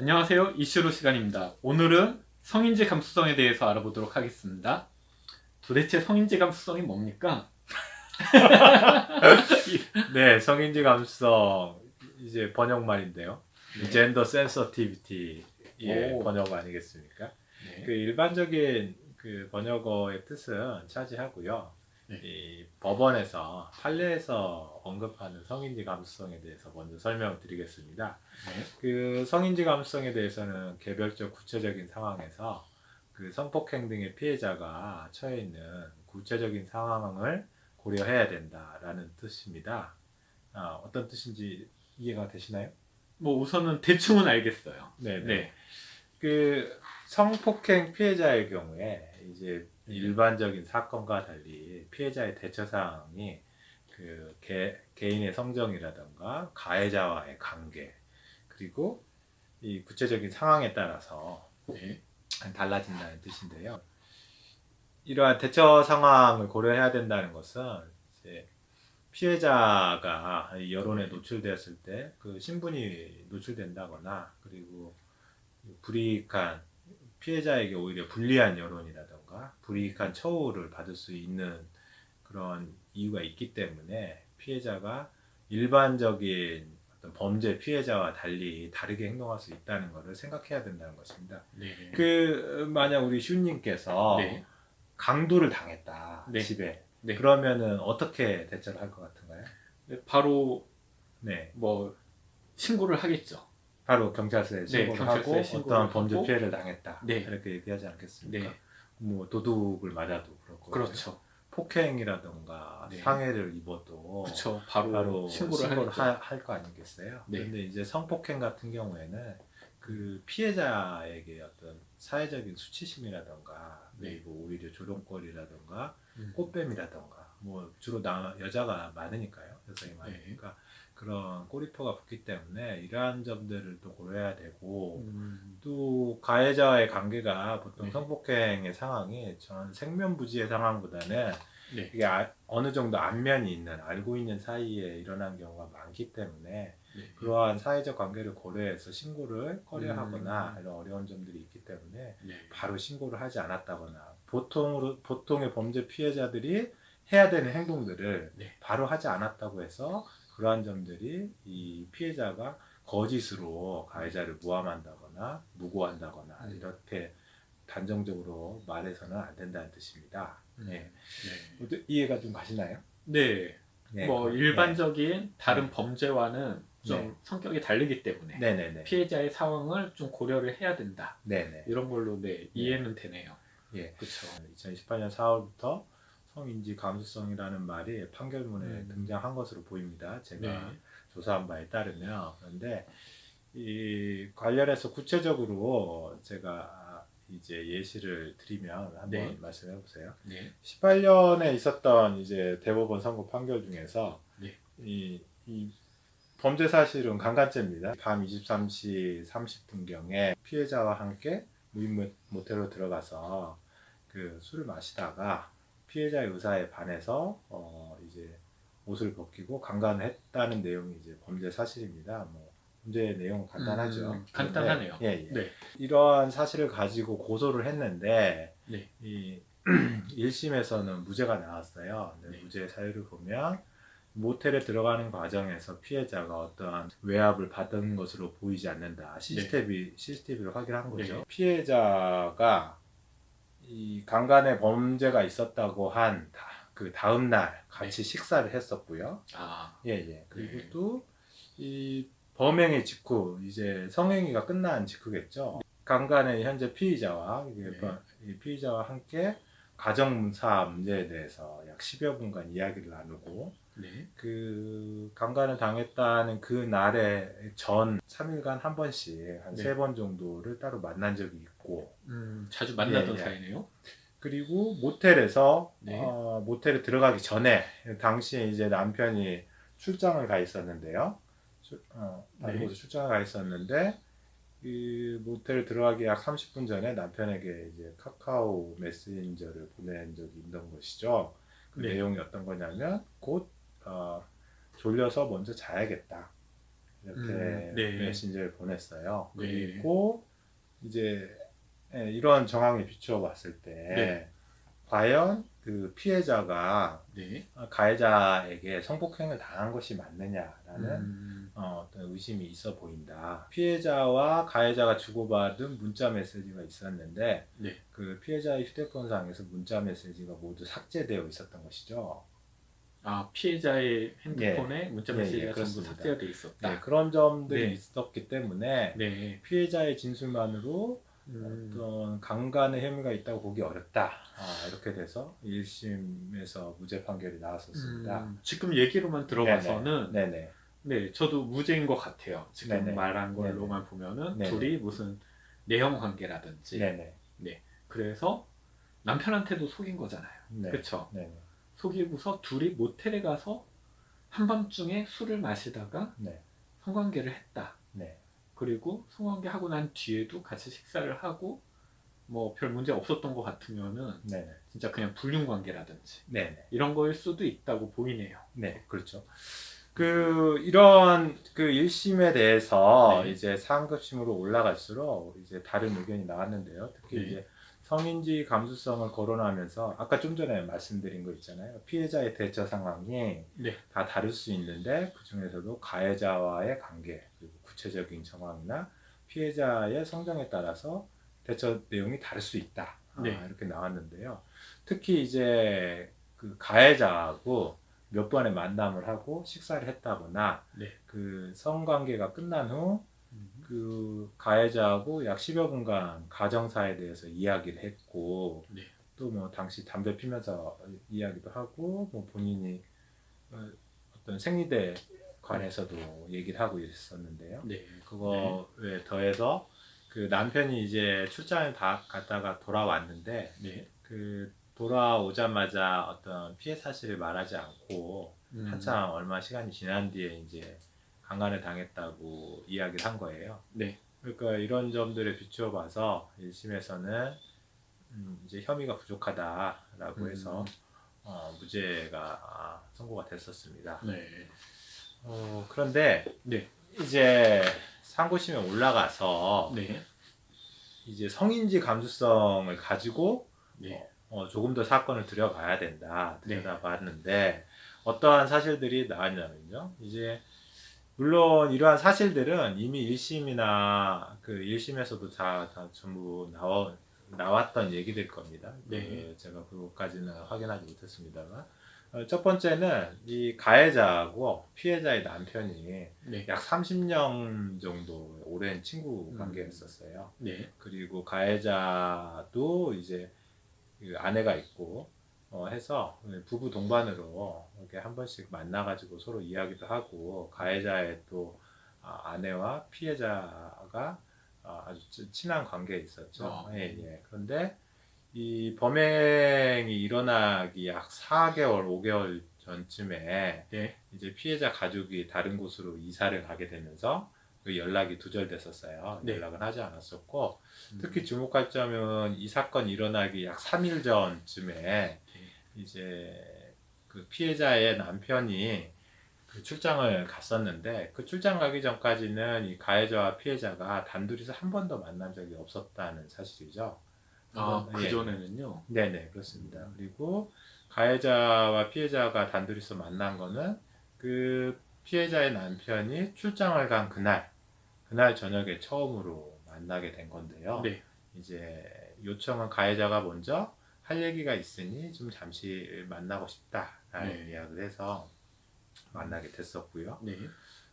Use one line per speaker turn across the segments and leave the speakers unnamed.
안녕하세요. 이슈로 시간입니다. 오늘은 성인지 감수성에 대해서 알아보도록 하겠습니다. 도대체 성인지 감수성이 뭡니까?
네, 성인지 감수성 이제 번역말인데요.
네.
젠더 센서티비티의
오.
번역 아니겠습니까?
네.
그 일반적인 그 번역어의 뜻은 차지하고요.
네.
이 법원에서 판례에서 언급하는 성인지 감수성에 대해서 먼저 설명을 드리겠습니다.
네.
그 성인지 감수성에 대해서는 개별적 구체적인 상황에서 그 성폭행 등의 피해자가 처해 있는 구체적인 상황을 고려해야 된다라는 뜻입니다. 어떤 뜻인지 이해가 되시나요?
뭐 우선은 대충은 알겠어요.
네네.
네.
그 성폭행 피해자의 경우에 이제 일반적인 사건과 달리 피해자의 대처 사항이 그 개인의 성정이라던가 가해자와의 관계 그리고 이 구체적인 상황에 따라서
네.
달라진다는 뜻인데요. 이러한 대처 상황을 고려해야 된다는 것은 이제 피해자가 여론에 노출되었을 때 그 신분이 노출된다거나 그리고 불이익한 피해자에게 오히려 불리한 여론이라던가 불이익한 처우를 받을 수 있는 그런 이유가 있기 때문에 피해자가 일반적인 어떤 범죄 피해자와 달리 다르게 행동할 수 있다는 것을 생각해야 된다는 것입니다.
네.
그 만약 우리 슈님께서
네.
강도를 당했다
네.
집에
네.
그러면은 어떻게 대처를 할 것 같은가요?
바로
네,
뭐 신고를 하겠죠.
바로 경찰서에 신고를
경찰서에
하고
신고를
어떠한 범죄
하고,
피해를 당했다
네.
이렇게 얘기하지 않겠습니까?
네.
뭐 도둑을 맞아도 그렇고
그렇죠.
폭행이라던가
네.
상해를 입어도
그렇죠. 바로 신고를 하겠죠.
할 거 아니겠어요?
네.
그런데 이제 성폭행 같은 경우에는 그 피해자에게 어떤 사회적인 수치심이라던가
네.
그리고 오히려 조롱거리라던가
음.
꽃뱀이라던가 뭐 주로 여자가 많으니까요. 여성이 많으니까 그런 꼬리표가 붙기 때문에 이러한 점들을 또 고려해야 되고 또 가해자와의 관계가 보통
네.
성폭행의 상황이 전 생면부지의 상황보다는
네.
이게 어느 정도 안면이 있는 알고 있는 사이에 일어난 경우가 많기 때문에
네.
그러한 사회적 관계를 고려해서 신고를 꺼려하거나 이런 어려운 점들이 있기 때문에
네.
바로 신고를 하지 않았다거나 보통의 범죄 피해자들이 해야 되는 행동들을
네.
바로 하지 않았다고 해서 그러한 점들이 이 피해자가 거짓으로 가해자를 무함한다거나 무고한다거나 이렇게 단정적으로 말해서는 안 된다는 뜻입니다. 네.
네.
이해가 좀 가시나요?
네.
네.
뭐 일반적인 다른
네.
범죄와는 좀
네.
성격이 다르기 때문에
네네네.
피해자의 상황을 좀 고려를 해야 된다.
네네.
이런 걸로 이해는 되네요.
예.
그렇죠.
2018년 4월부터 성인지 감수성이라는 말이 판결문에 등장한 것으로 보입니다. 제가
네.
조사한 바에 따르면. 그런데 이 관련해서 구체적으로 제가 이제 예시를 드리면 한번
네.
말씀해 보세요.
네.
18년에 있었던 이제 대법원 선고 판결 중에서
네.
이 범죄 사실은 강간죄입니다. 밤 23시 30분경에 피해자와 함께 무인 모텔로 들어가서 그 술을 마시다가 피해자의 의사에 반해서 이제 옷을 벗기고 강간을 했다는 내용이 이제 범죄 사실입니다. 뭐 범죄 내용은 간단하죠.
간단하네요.
예, 예.
네.
이러한 사실을 가지고 고소를 했는데
네.
이 1심에서는 무죄가 나왔어요.
네.
무죄 사유를 보면 모텔에 들어가는 과정에서 피해자가 어떠한 외압을 받은 것으로 보이지 않는다. CCTV로 확인한 거죠.
네.
피해자가 이 강간의 범죄가 있었다고 한 그 다음 날 같이 식사를 했었고요. 예. 그리고
네.
또 이 범행의 직후 이제 성행위가 끝난 직후겠죠. 강간의 현재 피의자와 이 피의자와 함께 가정사 문제에 대해서 약 10여 분간 이야기를 나누고
네.
그 강간을 당했다는 그 날에 전 3일간 한 번씩 한
네.
3번 정도를 따로 만난 적이 있고
자주 만나던
예.
사이네요.
그리고 모텔에서
네.
모텔에 들어가기 전에 당시에 이제 남편이 출장을 가 있었는데요. 다른
네.
곳에 출장을 가 있었는데 이 모텔 들어가기 약 30분 전에 남편에게 이제 카카오 메신저를 보낸 적이 있는 것이죠. 그
네.
내용이 어떤 거냐면 곧 졸려서 먼저 자야겠다. 이렇게
네.
메신저를 보냈어요.
네.
그리고 이제 이런 정황에 비추어 봤을 때
네.
과연 그 피해자가
네.
가해자에게 성폭행을 당한 것이 맞느냐라는
음.
어떤 의심이 있어 보인다. 피해자와 가해자가 주고받은 문자 메시지가 있었는데
네.
그 피해자의 휴대폰상에서 문자 메시지가 모두 삭제되어 있었던 것이죠.
아, 피해자의 핸드폰에 문자
예,
메시지가 전부
그렇습니다.
삭제가 돼 있었다.
네, 그런 점들이
네.
있었기 때문에
네.
피해자의 진술만으로
음.
어떤 강간의 혐의가 있다고 보기 어렵다. 이렇게 돼서 1심에서 무죄 판결이 나왔었습니다.
지금 얘기로만 들어봐서는
네네.
네, 저도 무죄인 것 같아요. 지금
네네.
말한 걸로만 보면은
네네.
둘이 무슨 내형 관계라든지
네네.
그래서 남편한테도 속인 거잖아요.
네.
그렇죠?
네네.
속이고서 둘이 모텔에 가서 한밤중에 술을 마시다가
네.
성관계를 했다.
네.
그리고 성관계 하고 난 뒤에도 같이 식사를 하고 뭐 별 문제 없었던 것 같으면은
네네.
진짜 그냥 불륜 관계라든지
네네.
이런 거일 수도 있다고 보이네요.
네, 그렇죠. 이런 1심에 대해서
네.
이제 상급심으로 올라갈수록 이제 다른 의견이 나왔는데요. 특히
네.
이제 성인지 감수성을 거론하면서 아까 좀 전에 말씀드린 거 있잖아요. 피해자의 대처 상황이
네.
다 다를 수 있는데 그 중에서도 가해자와의 관계 그리고 구체적인 정황이나 피해자의 성정에 따라서 대처 내용이 다를 수 있다.
네.
이렇게 나왔는데요. 특히 이제 그 가해자하고 몇 번의 만남을 하고 식사를 했다거나
네.
그 성관계가 끝난 후 그 가해자하고 약 10여 분간 가정사에 대해서 이야기를 했고
네.
또 뭐 당시 담배 피면서 이야기도 하고 뭐 본인이 어떤 생리대에 관해서도 얘기를 하고 있었는데요.
네.
그거에 더해서 그 남편이 이제 출장을 갔다가 돌아왔는데
네.
그 돌아오자마자 어떤 피해 사실을 말하지 않고 한참 얼마 시간이 지난 뒤에 이제 강간을 당했다고 이야기를 한 거예요.
네.
그러니까 이런 점들에 비추어 봐서 1심에서는 이제 혐의가 부족하다라고 해서 무죄가 선고가 됐었습니다.
네.
그런데
네.
이제 상고심에 올라가서
네.
이제 성인지 감수성을 가지고
네.
조금 더 사건을 들여봐야 된다.
네.
들여다봤는데 어떠한 사실들이 나왔냐면요. 이제 물론 이러한 사실들은 이미 1심이나 그 1심에서도 다 전부 나왔던 얘기들 겁니다.
네.
제가 그것까지는 확인하지 못했습니다만 첫 번째는 이 가해자하고 피해자의 남편이
네.
약 30년 정도 오랜 친구 관계였었어요.
네.
그리고 가해자도 이제 그 아내가 있고 해서 부부 동반으로 이렇게 한 번씩 만나가지고 서로 이야기도 하고 가해자의 또 아내와 피해자가 아주 친한 관계에 있었죠. 예. 그런데 이 범행이 일어나기 약 4개월, 5개월 전쯤에
네.
이제 피해자 가족이 다른 곳으로 이사를 가게 되면서 그 연락이 두절됐었어요.
네.
연락은 하지 않았었고 특히 주목할 점은 이 사건이 일어나기 약 3일 전쯤에 이제 그 피해자의 남편이 그 출장을 갔었는데 그 출장 가기 전까지는 이 가해자와 피해자가 단둘이서 한 번도 만난 적이 없었다는 사실이죠.
그전에는요?
네네, 그렇습니다. 그리고 가해자와 피해자가 단둘이서 만난 거는 그 피해자의 남편이 출장을 간 그날 저녁에 처음으로 만나게 된 건데요.
네.
이제 요청은 가해자가 먼저 할 얘기가 있으니 좀 잠시 만나고 싶다라는 이야기를 해서 만나게 됐었고요.
네.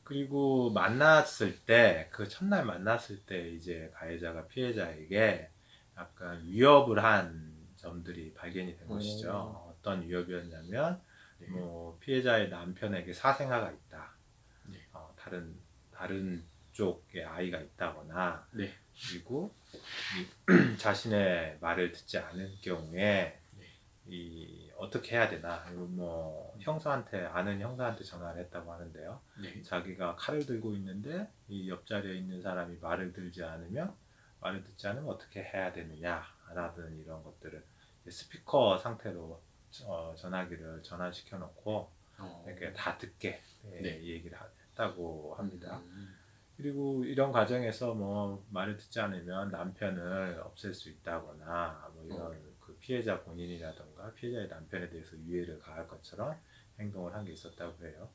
그리고 만났을 때, 그 첫날 만났을 때 이제 가해자가 피해자에게 약간 위협을 한 점들이 발견이 된 것이죠. 어떤 위협이었냐면, 뭐 피해자의 남편에게 사생아가 있다.
네.
다른 쪽에 아이가 있다거나,
네.
그리고 자신의 말을 듣지 않을 경우에 어떻게 해야 되나? 뭐 아는 형사한테 전화를 했다고 하는데요.
네.
자기가 칼을 들고 있는데 이 옆자리에 있는 사람이 말을 듣지 않으면 어떻게 해야 되느냐라든 이런 것들을 스피커 상태로 전화기를 전환시켜 놓고 이렇게 다 듣게 얘기를 했다고 합니다. 그리고 이런 과정에서 뭐 말을 듣지 않으면 남편을 없앨 수 있다거나 뭐 이런 그 피해자 본인이라던가 피해자의 남편에 대해서 유해를 가할 것처럼 행동을 한 게 있었다고 해요.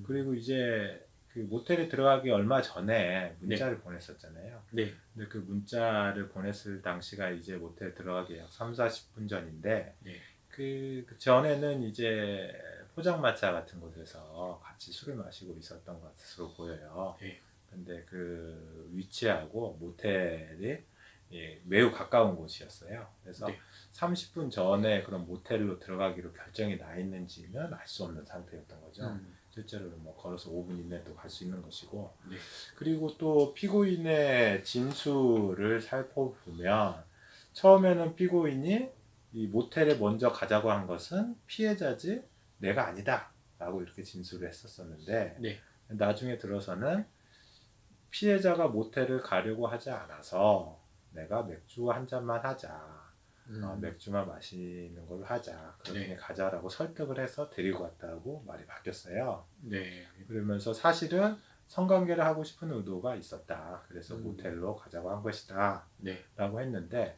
그리고 이제 그 모텔에 들어가기 얼마 전에 문자를 보냈었잖아요.
네.
근데 그 문자를 보냈을 당시가 이제 모텔에 들어가기 약 3, 40분 전인데
네.
그 전에는 이제 포장마차 같은 곳에서 같이 술을 마시고 있었던 것으로 보여요.
네.
근데 그 위치하고 모텔이 매우 가까운 곳이었어요. 그래서
네.
30분 전에 그런 모텔로 들어가기로 결정이 나 있는지는 알 수 없는 상태였던 거죠. 실제로는 뭐 걸어서 5분 이내도 갈 수 있는 것이고.
네.
그리고 또 피고인의 진술을 살펴보면 처음에는 피고인이 이 모텔에 먼저 가자고 한 것은 피해자지 내가 아니다 라고 이렇게 진술을 했었었는데
네.
나중에 들어서는 피해자가 모텔을 가려고 하지 않아서 내가 맥주 한 잔만 하자, 맥주만 마시는 걸로 하자, 그렇게
네.
가자라고 설득을 해서 데리고 왔다고 말이 바뀌었어요.
네.
그러면서 사실은 성관계를 하고 싶은 의도가 있었다. 그래서 모텔로 가자고 한 것이다.
네.
라고 했는데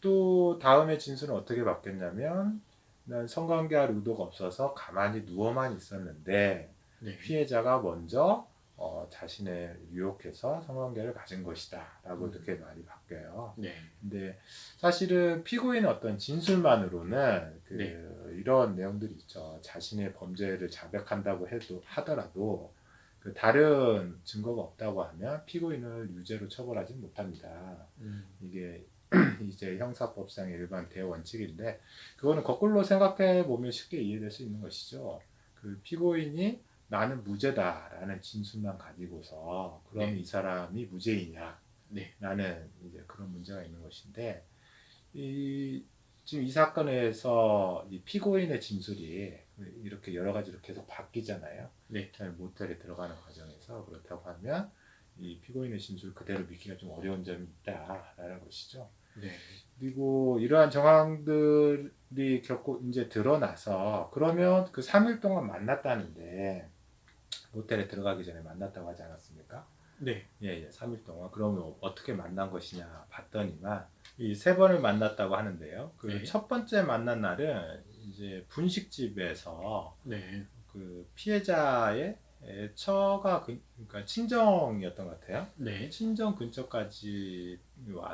또 다음에 진술은 어떻게 바뀌었냐면 난 성관계할 의도가 없어서 가만히 누워만 있었는데
네.
피해자가 먼저 자신을 유혹해서 성관계를 가진 것이다 라고 이렇게 말이 바뀌어요.
네.
근데 사실은 피고인의 어떤 진술만으로는
네.
이런 내용들이 있죠. 자신의 범죄를 자백한다고 하더라도 그 다른 증거가 없다고 하면 피고인을 유죄로 처벌하지 못합니다. 이게 이제 형사법상의 일반 대원칙인데 그거는 거꾸로 생각해 보면 쉽게 이해될 수 있는 것이죠. 그 피고인이 나는 무죄다라는 진술만 가지고서 그럼
네.
이 사람이 무죄이냐?
네.
라는 이제 그런 문제가 있는 것인데 지금 이 사건에서 이 피고인의 진술이 이렇게 여러 가지로 계속 바뀌잖아요.
네.
모텔에 들어가는 과정에서 그렇다고 하면 이 피고인의 진술 그대로 믿기가 좀 어려운 점이 있다라는 것이죠.
네.
그리고 이러한 정황들이 결코 이제 드러나서 그러면 그 3일 동안 만났다는데 모텔에 들어가기 전에 만났다고 하지 않았습니까?
네.
예, 3일 동안. 그러면 어떻게 만난 것이냐 봤더니만 이 3번을 만났다고 하는데요. 그
네.
첫 번째 만난 날은 이제 분식집에서
네.
그 피해자의 처가 그러니까 친정이었던 것 같아요.
네.
친정 근처까지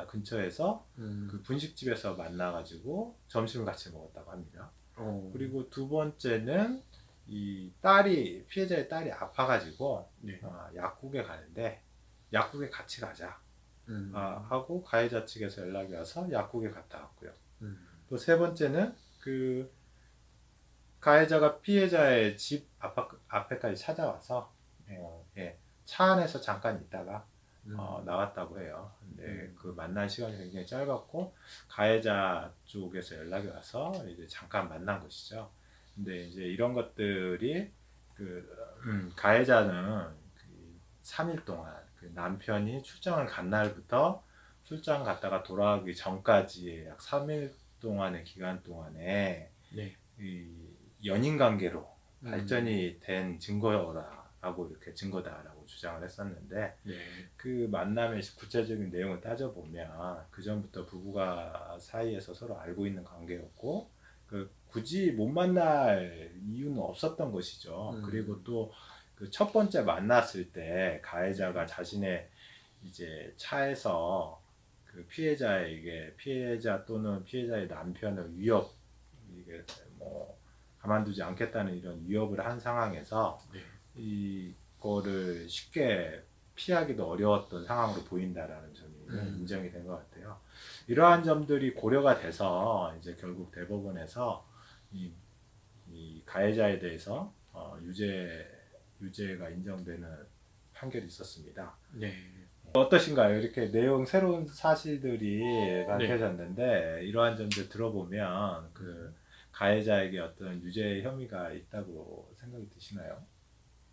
근처에서 그 분식집에서 만나가지고 점심을 같이 먹었다고 합니다. 그리고 두 번째는 이 피해자의 딸이 아파가지고
네.
약국에 가는데 약국에 같이 가자 하고 가해자 측에서 연락이 와서 약국에 갔다 왔고요. 또 세 번째는 그 가해자가 피해자의 집 앞에까지 찾아와서 차 안에서 잠깐 있다가 나왔다고 해요. 근데 그 만난 시간이 굉장히 짧았고 가해자 쪽에서 연락이 와서 이제 잠깐 만난 것이죠. 근데 이제 이런 것들이 가해자는 3일 동안 그 남편이 출장을 간 날부터 출장 갔다가 돌아오기 전까지 약 3일 동안의 기간 동안에
네.
이 연인 관계로 발전이 된 증거라고 이렇게 증거다라고 주장을 했었는데
네.
그 만남의 구체적인 내용을 따져보면 그 전부터 부부가 사이에서 서로 알고 있는 관계였고 굳이 못 만날 이유는 없었던 것이죠. 그리고 또 그 첫 번째 만났을 때 가해자가 자신의 이제 차에서 그 피해자 또는 피해자의 남편을 이게 뭐 가만두지 않겠다는 이런 위협을 한 상황에서
네.
이거를 쉽게 피하기도 어려웠던 상황으로 보인다라는 점이 인정이 된 것 같아요. 이러한 점들이 고려가 돼서 이제 결국 대법원에서 이 가해자에 대해서 유죄가 인정되는 판결이 있었습니다.
네.
어떠신가요? 이렇게 새로운 사실들이 밝혀졌는데 이러한 점들 들어보면 그 가해자에게 어떤 유죄 혐의가 있다고 생각이 드시나요?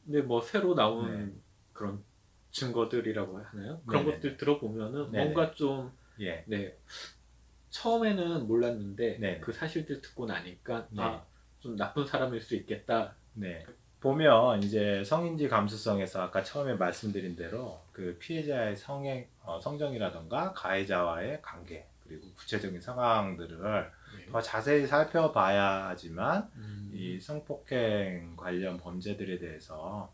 근데 뭐 새로 나온 그런 증거들이라고 하나요? 그런
네네네.
것들 들어보면은
네네.
뭔가 좀
예.
네. 처음에는 몰랐는데
네네.
그 사실들 듣고 나니까
네.
좀 나쁜 사람일 수 있겠다.
네. 보면 이제 성인지 감수성에서 아까 처음에 말씀드린 대로 그 피해자의 성정이라던가 가해자와의 관계 그리고 구체적인 상황들을
네.
더 자세히 살펴봐야지만 이
음.
성폭행 관련 범죄들에 대해서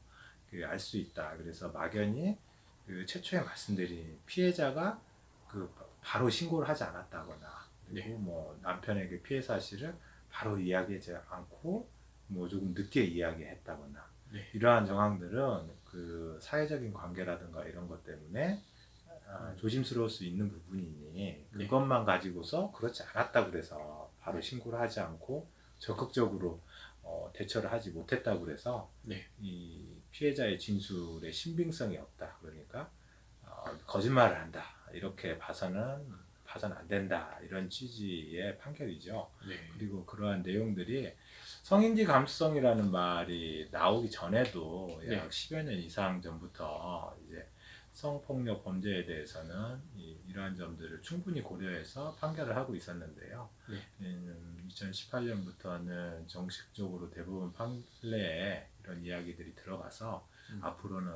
알 수 있다. 그래서 막연히 그 최초에 말씀드린 피해자가 그 바로 신고를 하지 않았다거나 그리고
네.
뭐 남편에게 피해 사실을 바로 이야기하지 않고 뭐 조금 늦게 이야기했다거나
네.
이러한 정황들은 그 사회적인 관계라든가 이런 것 때문에 조심스러울 수 있는 부분이니 그것만 가지고서 그렇지 않았다고 그래서 바로 신고를 하지 않고 적극적으로 대처를 하지 못했다고 그래서
네.
이 피해자의 진술의 신빙성이 없다. 그러니까 거짓말을 한다. 이렇게 봐서는 안 된다. 이런 취지의 판결이죠.
네.
그리고 그러한 내용들이 성인지 감수성이라는 말이 나오기 전에도
네.
약 10여 년 이상 전부터 이제 성폭력 범죄에 대해서는 이러한 점들을 충분히 고려해서 판결을 하고 있었는데요.
네.
2018년부터는 정식적으로 대부분 판례에 이런 이야기들이 들어가서 앞으로는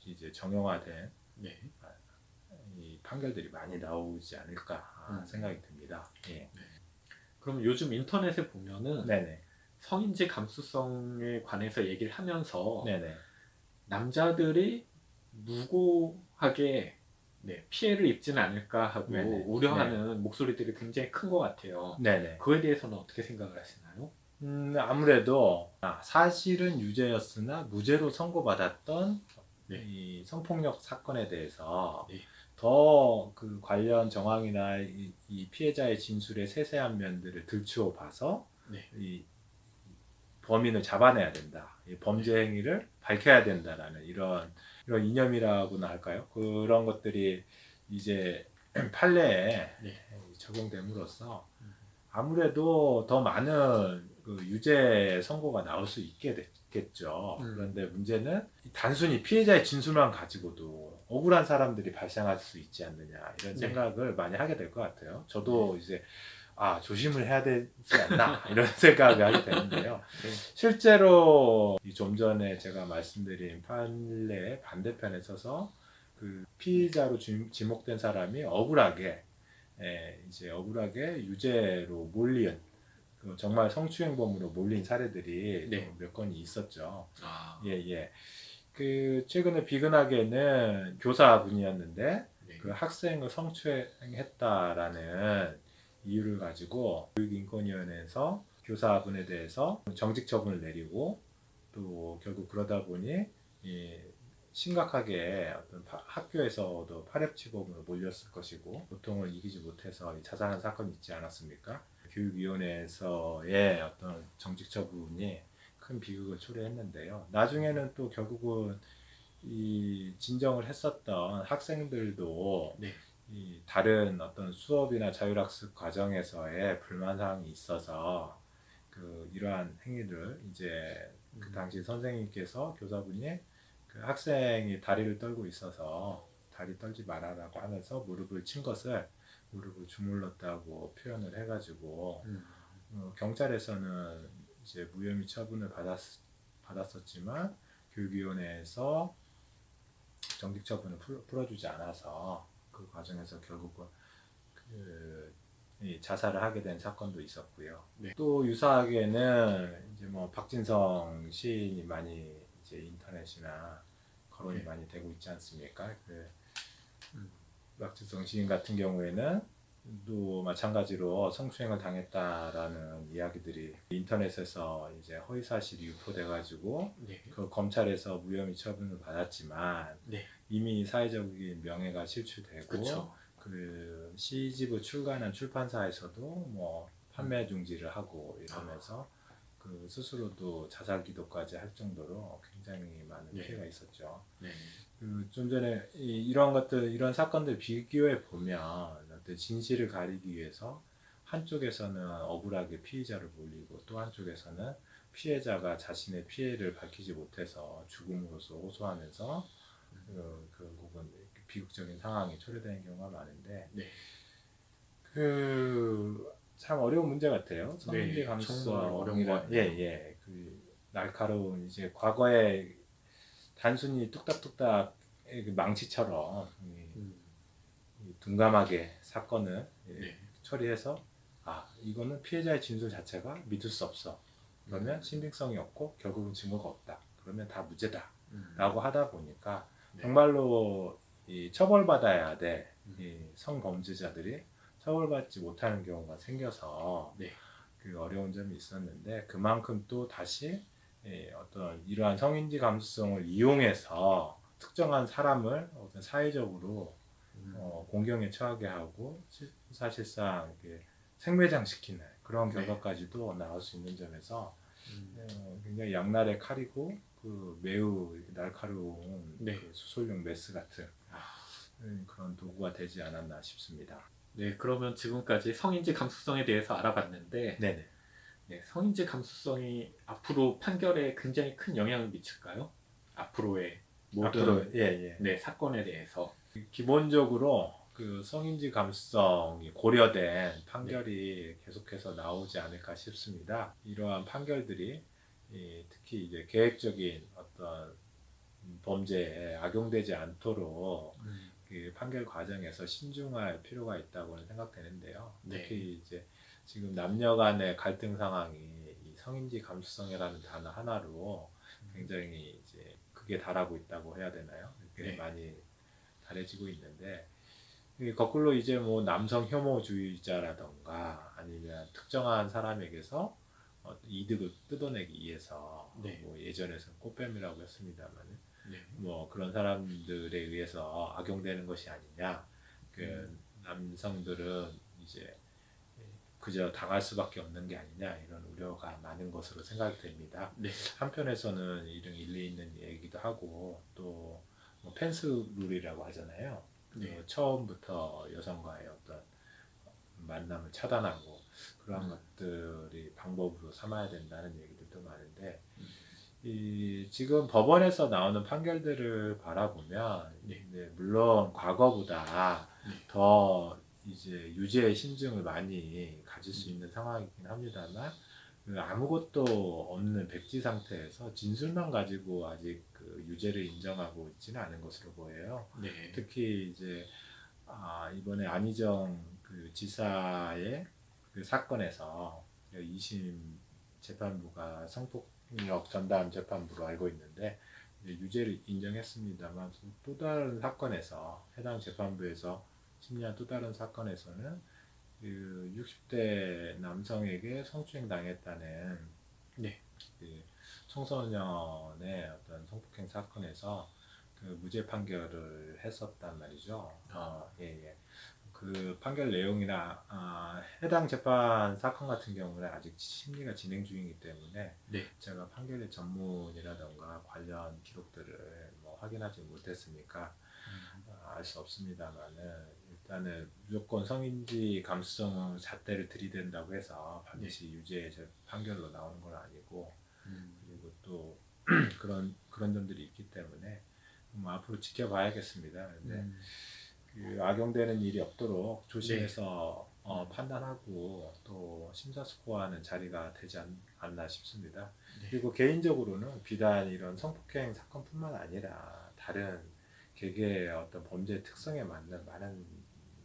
이제 정형화된
네.
이 판결들이 많이 나오지 않을까 생각이 듭니다. 예.
그럼 요즘 인터넷에 보면은
네네.
성인지 감수성에 관해서 얘기를 하면서
네네.
남자들이 무고하게 피해를 입지는 않을까 하고
네네.
우려하는 목소리들이 굉장히 큰 것 같아요.
네네.
그거에 대해서는 어떻게 생각을 하시나요?
아무래도 사실은 유죄였으나 무죄로 선고받았던
네.
이 성폭력 사건에 대해서
네.
더 그 관련 정황이나 이 피해자의 진술의 세세한 면들을 들추어 봐서
네.
이 범인을 잡아내야 된다. 이 범죄 행위를 밝혀야 된다라는 이런 이념이라고나 할까요? 그런 것들이 이제 판례에
네.
적용됨으로써 아무래도 더 많은 그 유죄 선고가 나올 수 있게 됐겠죠. 그런데 문제는 단순히 피해자의 진술만 가지고도 억울한 사람들이 발생할 수 있지 않느냐 이런 생각을 많이 하게 될 것 같아요. 저도 이제 조심을 해야 되지 않나 이런 생각을 하게 되는데요. 실제로 좀 전에 제가 말씀드린 판례 반대편에 서서 그 피의자로 지목된 사람이 억울하게 이제 억울하게 유죄로 몰린 정말 성추행범으로 몰린 사례들이 몇 건이 있었죠. 예. 그 최근에 비근하게는 교사분이었는데 그 학생을 성추행했다라는 이유를 가지고 교육인권위원회에서 교사분에 대해서 정직 처분을 내리고 또 결국 그러다 보니 심각하게 어떤 학교에서도 파렴치범으로 몰렸을 것이고 고통을 이기지 못해서 자살한 사건이 있지 않았습니까? 교육위원회에서의 어떤 정직 처분이 큰 비극을 초래했는데요. 나중에는 또 결국은 이 진정을 했었던 학생들도 이 다른 어떤 수업이나 자율학습 과정에서의 불만 사항이 있어서 이러한 행위를 이제 그 당시 선생님께서 교사분이 그 학생이 다리를 떨고 있어서 다리 떨지 말아라고 하면서 무릎을 주물렀다고 표현을 해가지고 경찰에서는 이제 무혐의 처분을 받았었지만 교육위원회에서 정직 처분을 풀어주지 않아서 그 과정에서 결국은 자살을 하게 된 사건도 있었고요. 또 유사하게는 이제 뭐 박진성 시인이 많이 이제 인터넷이나 거론이 많이 되고 있지 않습니까? 박진성 시인 같은 경우에는 또 마찬가지로 성추행을 당했다라는 이야기들이 인터넷에서 이제 허위 사실이 유포돼가지고 그 검찰에서 무혐의 처분을 받았지만 이미 사회적인 명예가 실추되고 그 시집을 출간한 출판사에서도 뭐 판매 중지를 하고 이러면서 그 스스로도 자살 기도까지 할 정도로 굉장히 많은 피해가 있었죠. 좀 전에 이런 사건들 비교해 보면 어떤 진실을 가리기 위해서 한쪽에서는 억울하게 피의자를 몰리고 또 한쪽에서는 피해자가 자신의 피해를 밝히지 못해서 죽음으로써 호소하면서 결국은 비극적인 상황이 초래되는 경우가 많은데 참 어려운 문제 같아요. 성인지 감수성이라 날카로운 이제 과거에 단순히 뚝딱뚝딱 그 망치처럼 둔감하게 사건을
네.
처리해서 이거는 피해자의 진술 자체가 믿을 수 없어. 그러면 신빙성이 없고 결국은 증거가 없다. 그러면 다 무죄다. 라고 하다 보니까
네.
정말로 이 처벌받아야 돼. 이 성범죄자들이 처벌받지 못하는 경우가 생겨서
네.
그 어려운 점이 있었는데 그만큼 또 다시 어떤 이러한 성인지 감수성을 이용해서 특정한 사람을 어떤 사회적으로 공경에 처하게 하고 사실상 이렇게 생매장시키는 그런 결과까지도 나올 수 있는 점에서 굉장히 양날의 칼이고 그 매우 날카로운
네.
그 수술용 메스 같은 그런 도구가 되지 않았나 싶습니다.
네, 그러면 지금까지 성인지 감수성에 대해서 알아봤는데
네네.
네, 성인지 감수성이 앞으로 판결에 굉장히 큰 영향을 미칠까요? 앞으로의 모든
앞으로 예.
네, 사건에 대해서.
기본적으로 그 성인지 감수성이 고려된 판결이 계속해서 나오지 않을까 싶습니다. 이러한 판결들이 특히 이제 계획적인 어떤 범죄에 악용되지 않도록 그 판결 과정에서 신중할 필요가 있다고 생각되는데요.
네.
특히 이제 지금 남녀 간의 갈등 상황이 이 성인지 감수성이라는 단어 하나로 굉장히 이제 극에 달하고 있다고 해야 되나요? 이렇게
네.
많이 달해지고 있는데 거꾸로 이제 뭐 남성 혐오주의자라던가 아니면 특정한 사람에게서 이득을 뜯어내기 위해서
네.
뭐 예전에는 꽃뱀이라고 했습니다만
네.
뭐 그런 사람들에 의해서 악용되는 것이 아니냐. 그 남성들은 이제 그저 당할 수밖에 없는 게 아니냐 이런 우려가 많은 것으로 생각이 됩니다.
네.
한편에서는 이런 일리 있는 얘기도 하고 또 뭐 펜스 룰이라고 하잖아요.
네.
처음부터 여성과의 어떤 만남을 차단하고 그러한 것들이 방법으로 삼아야 된다는 얘기들도 많은데 지금 법원에서 나오는 판결들을 바라보면 물론 과거보다 더 이제 유죄의 심증을 많이 가질 수 있는 상황이긴 합니다만 아무것도 없는 백지 상태에서 진술만 가지고 아직 그 유죄를 인정하고 있지는 않은 것으로 보여요.
네.
특히 이제 이번에 안희정 그 지사의 그 사건에서 2심 재판부가 성폭력 전담 재판부로 알고 있는데 유죄를 인정했습니다만 또 다른 사건에서 해당 재판부에서 심리한 또 다른 사건에서는 그 60대 남성에게 성추행 당했다는 그 청소년의 어떤 성폭행 사건에서 그 무죄 판결을 했었단 말이죠. 그 판결 내용이나 해당 재판 사건 같은 경우는 아직 심리가 진행 중이기 때문에 제가 판결의 전문이라던가 관련 기록들을 뭐 확인하지 못했으니까 알 수 없습니다만은 일단은 무조건 성인지 감수성 잣대를 들이댄다고 해서 반드시 유죄의 판결로 나오는 건 아니고 그리고 또 그런 점들이 있기 때문에 뭐 앞으로 지켜봐야겠습니다. 근데 그 악용되는 일이 없도록 조심해서 판단하고 또 심사숙고하는 자리가 되지 않나 싶습니다. 그리고 개인적으로는 비단 이런 성폭행 사건뿐만 아니라 다른 개개의 어떤 범죄 특성에 맞는 많은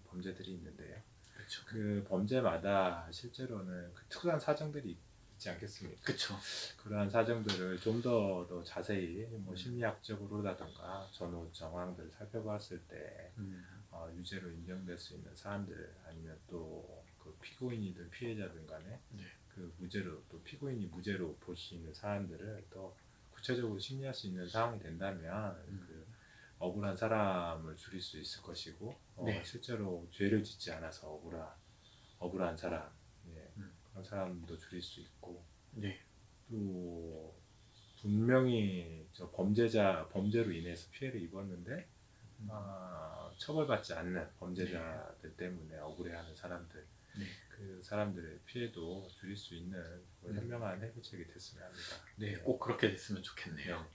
범죄들이 있는데요.
그렇죠.
그 범죄마다 실제로는 그 특수한 사정들이 있지 않겠습니까?
그렇죠.
그러한 사정들을 좀 더 자세히 뭐 심리학적으로라든가 전후 정황들을 살펴봤을 때 유죄로 인정될 수 있는 사안들 아니면 또 그 피고인이든 피해자든 간에 그 무죄로 또 피고인이 무죄로 볼 수 있는 사안들을 또 구체적으로 심리할 수 있는 상황이 된다면 그 억울한 사람을 줄일 수 있을 것이고 실제로 죄를 짓지 않아서 억울한 사람 그런 사람도 줄일 수 있고 또 분명히 저 범죄로 인해서 피해를 입었는데 처벌받지 않는 범죄자들 때문에 억울해하는 사람들 그 사람들의 피해도 줄일 수 있는 현명한 해결책이 됐으면 합니다.
네, 꼭 그렇게 됐으면 좋겠네요.